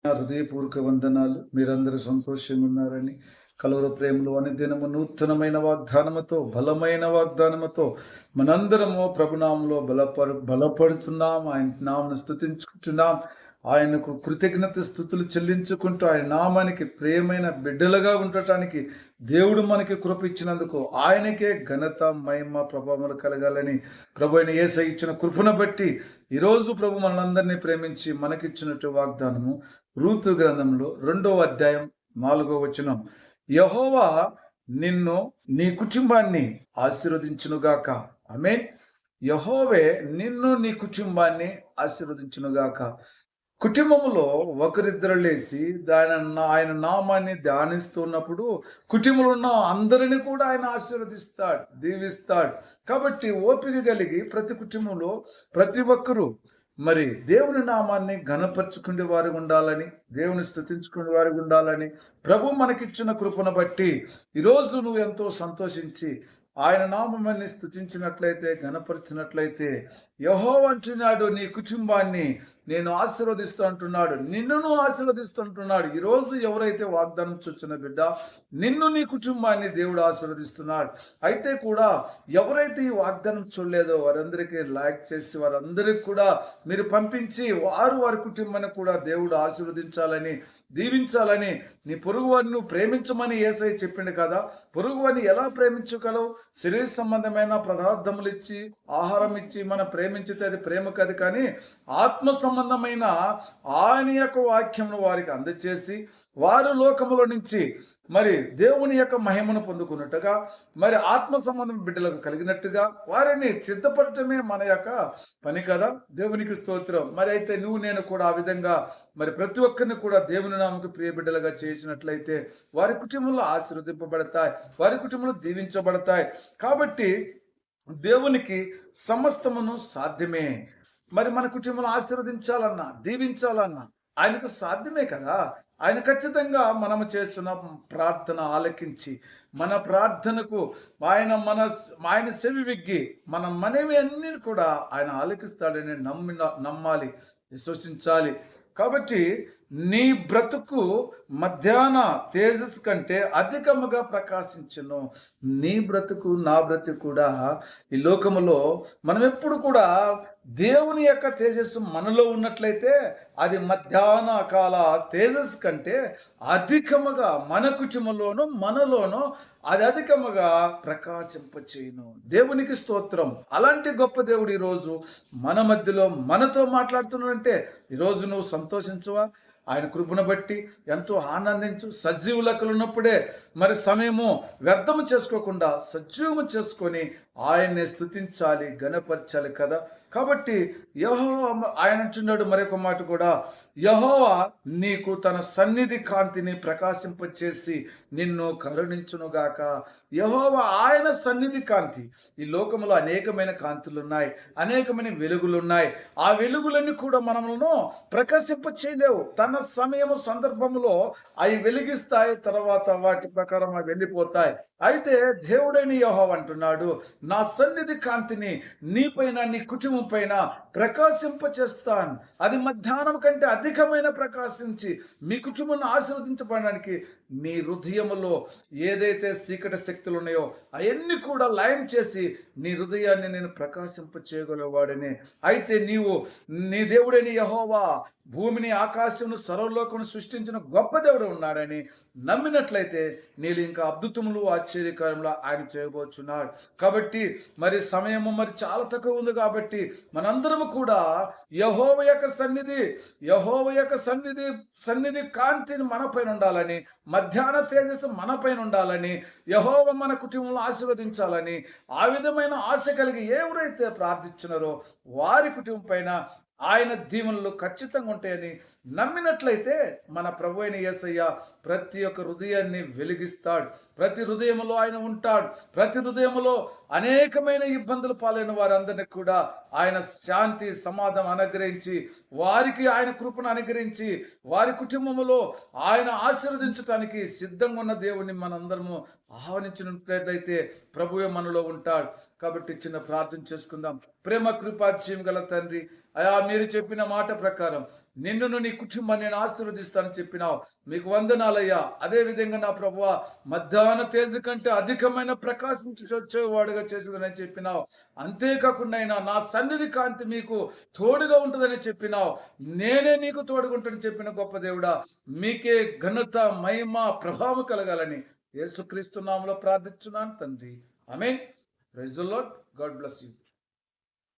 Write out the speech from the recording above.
నా హృదయపూర్వక వందనాలు. మీరందరూ సంతోషంగా ఉన్నారని, కలువర ప్రేమలో అనుదినము నూతనమైన వాగ్దానముతో, బలమైన వాగ్దానముతో మనందరము ప్రభునామంలో బలపడుతున్నాం. ఆయన నామమును స్తుతించుకుంటున్నాం. ఆయనకు కృతజ్ఞత స్థుతులు చెల్లించుకుంటూ ఆయన నామానికి ప్రియమైన బిడ్డలుగా ఉండటానికి దేవుడు మనకి కృప ఇచ్చినందుకు ఆయనకే ఘనత, మహిమ, ప్రభావములు కలగాలని ప్రభు అయిన యేసయ్య ఇచ్చిన కృపను బట్టి ఈరోజు ప్రభు మనందరినీ ప్రేమించి మనకిచ్చినట్టు వాగ్దానము రూతు గ్రంథంలో 2వ అధ్యాయం 4వ వచనం. యెహోవా నిన్ను నీ కుటుంబాన్ని ఆశీర్వదించునుగాక. ఆమేన్. యెహోవే నిన్ను నీ కుటుంబాన్ని ఆశీర్వదించునుగాక. కుటుంబంలో ఒకరిద్దరు లేచి ఆయన నామాన్ని ధ్యానిస్తున్నప్పుడు కుటుంబంలో ఉన్న అందరిని కూడా ఆయన ఆశీర్వదిస్తాడు, దీవిస్తాడు. కాబట్టి ఓపిక కలిగి ప్రతి కుటుంబంలో ప్రతి ఒక్కరూ మరి దేవుని నామాన్ని ఘనపరుచుకునే వారు ఉండాలని, దేవుని స్తుతించుకునే వారు ఉండాలని ప్రభు మనకిచ్చిన కృపను బట్టి ఈరోజు నువ్వు ఎంతో సంతోషించి ఆయన నామముని స్తుతించినట్లయితే, ఘనపరిచినట్లయితే యెహోవా అంటున్నాడు, నీ కుటుంబాన్ని నేను ఆశీర్వదిస్తూ అంటున్నాడు, నిన్నును ఆశీర్వదిస్తూ అంటున్నాడు. ఈరోజు ఎవరైతే వాగ్దానం చూచిన బిడ్డ, నిన్ను నీ కుటుంబాన్ని దేవుడు ఆశీర్వదిస్తున్నాడు. అయితే కూడా ఎవరైతే ఈ వాగ్దానం చూడలేదో వారందరికీ లైక్ చేసి వారందరికీ కూడా మీరు పంపించి వారి కుటుంబాన్ని కూడా దేవుడు ఆశీర్వదించాలని, దీవించాలని, నీ పొరుగు వారిని ప్రేమించమని యేసయ్య చెప్పిండు కదా. పొరుగు వారిని ఎలా ప్రేమించగలవు? శరీర సంబంధమైన పదార్థములు ఇచ్చి, ఆహారం ఇచ్చి మనం ప్రేమించితే అది ప్రేమ కాదు. కానీ ఆత్మ సంబంధమైన ఆయన యొక్క వాక్యమును వారికి అందచేసి వారు లోకములో నుంచి మరి దేవుని యొక్క మహిమను పొందుకున్నట్టుగా, మరి ఆత్మ సంబంధం బిడ్డలకు కలిగినట్టుగా వారిని సిద్ధపడటమే మన యొక్క పని కదా. దేవునికి స్తోత్రం. మరి అయితే నువ్వు నేను కూడా ఆ విధంగా మరి ప్రతి ఒక్కరిని కూడా దేవుని నామకు ప్రియ బిడ్డలుగా చేసినట్లయితే వారి కుటుంబంలో ఆశీర్వదింపబడతాయి, వారి కుటుంబంలో దీవించబడతాయి. కాబట్టి దేవునికి సమస్తమును సాధ్యమే. మరి మన కుటుంబంలో ఆశీర్వదించాలన్నా, దీవించాలన్నా ఆయనకు సాధ్యమే కదా. ఆయన ఖచ్చితంగా మనము చేస్తున్న ప్రార్థన ఆలకించి మన ప్రార్థనకు ఆయన చెవి విగ్గి మన మనవి అన్ని కూడా ఆయన ఆలకిస్తాడని నమ్మాలి, విశ్వసించాలి. కాబట్టి నీ బ్రతుకు మధ్యాహ్న తేజస్సు కంటే అధికముగా ప్రకాశించును. నీ బ్రతుకు, నా బ్రతుకు కూడా ఈ లోకములో మనం ఎప్పుడు కూడా దేవుని యొక్క తేజస్సు మనలో ఉన్నట్లయితే అది మధ్యాహ్న కాల తేజస్సు కంటే అధికముగా మన కుటుంబంలోనూ మనలోనూ అది అధికముగా ప్రకాశింపచేయును. దేవునికి స్తోత్రం. అలాంటి గొప్ప దేవుడు ఈరోజు మన మధ్యలో మనతో మాట్లాడుతున్నాడంటే ఈరోజు నువ్వు సంతోషించవా? ఆయన కృపను బట్టి ఎంతో ఆనందించు. సజీవు లెక్కలు ఉన్నప్పుడే మరి సమయము వ్యర్థము చేసుకోకుండా సజీవము చేసుకొని ఆయన్ని స్తుతించాలి, ఘనపరచాలి కదా. కాబట్టి యెహోవా ఆయన అంటున్నాడు మరొక మాట కూడా, యెహోవా నీకు తన సన్నిధి కాంతిని ప్రకాశింపచేసి నిన్ను కరుణించునుగాక. యెహోవా ఆయన సన్నిధి కాంతి. ఈ లోకంలో అనేకమైన కాంతులు ఉన్నాయి, అనేకమైన వెలుగులు ఉన్నాయి. ఆ వెలుగులన్నీ కూడా మనములను ప్రకాశింపచేయలేవు. తన సమయము సందర్భంలో అవి వెలిగిస్తాయి, తర్వాత వాటి ప్రకారం అవి వెళ్ళిపోతాయి. అయితే దేవుడైన యెహోవా అంటున్నాడు, నా సన్నిధి కాంతిని నీపైన, నీ కుటుంబం పైన ప్రకాశింపచేస్తాను. అది మధ్యాహ్నం కంటే అధికమైన ప్రకాశించి మీ కుటుంబాన్ని ఆశీర్వదించబడడానికి నీ హృదయములో ఏదైతే చీకటి శక్తులు ఉన్నాయో అవన్నీ కూడా లయం చేసి నీ హృదయాన్ని నేను ప్రకాశింపచేయగలవాడని. అయితే నీ దేవుడైన యెహోవా భూమిని, ఆకాశమును, సర్వలోకమును సృష్టించిన గొప్ప దేవుడు ఉన్నాడని నమ్మినట్లయితే నీళ్ళు ఇంకా అద్భుతములు, ఆశ్చర్యకార్యములు ఆయన చేయబోచున్నాడు. కాబట్టి మరి సమయము మరి చాలా తక్కువ ఉంది. కాబట్టి మనందరము కూడా యెహోవా యొక్క సన్నిధి కాంతిని మన పైన ఉండాలని, మధ్యాహ్న తేజస్సు మన పైన ఉండాలని, యెహోవా మన కుటుంబంలో ఆశీర్వదించాలని ఆ విధమైన ఆశ కలిగి ఎవరైతే ప్రార్థించినారో వారి కుటుంబం పైన ఆయన దీవెనలు ఖచ్చితంగా ఉంటాయని నమ్మినట్లయితే మన ప్రభు అయిన యేసయ్య ప్రతి ఒక్క హృదయాన్ని వెలిగిస్తాడు. ప్రతి హృదయంలో ఆయన ఉంటాడు. ప్రతి హృదయంలో అనేకమైన ఇబ్బందులు పాలైన వారందరినీ కూడా ఆయన శాంతి, సమాధానం అనుగ్రహించి వారికి ఆయన కృపను అనుగ్రహించి వారి కుటుంబంలో ఆయన ఆశీర్వదించడానికి సిద్ధంగా ఉన్న దేవుని మనందరము ఆహ్వానించినట్లయితే ప్రభువే మనలో ఉంటాడు. కాబట్టి చిన్న ప్రార్థన చేసుకుందాం. ప్రేమ కృపాజ్యం గల తండ్రి, అయా మీరు చెప్పిన మాట ప్రకారం నిన్నును నీ కుటుంబాన్ని నేను ఆశీర్వదిస్తానని చెప్పినావు. మీకు వందనాలయ్యా. అదే విధంగా నా ప్రభువా, మధ్యాహ్న తేజు కంటే అధికమైన ప్రకాశించేవాడుగా చేసేదని చెప్పినావు. అంతేకాకుండా అయినా నా సన్నిధి కాంతి మీకు తోడుగా ఉంటుందని చెప్పినావు. నేనే నీకు తోడుగుంటానని చెప్పిన గొప్ప దేవుడా, మీకే ఘనత, మహిమ, ప్రభావం కలగాలని యేసుక్రీస్తు నామములో ప్రార్థించున్నాను తండ్రి. ఆమేన్. Praise the Lord. God bless you.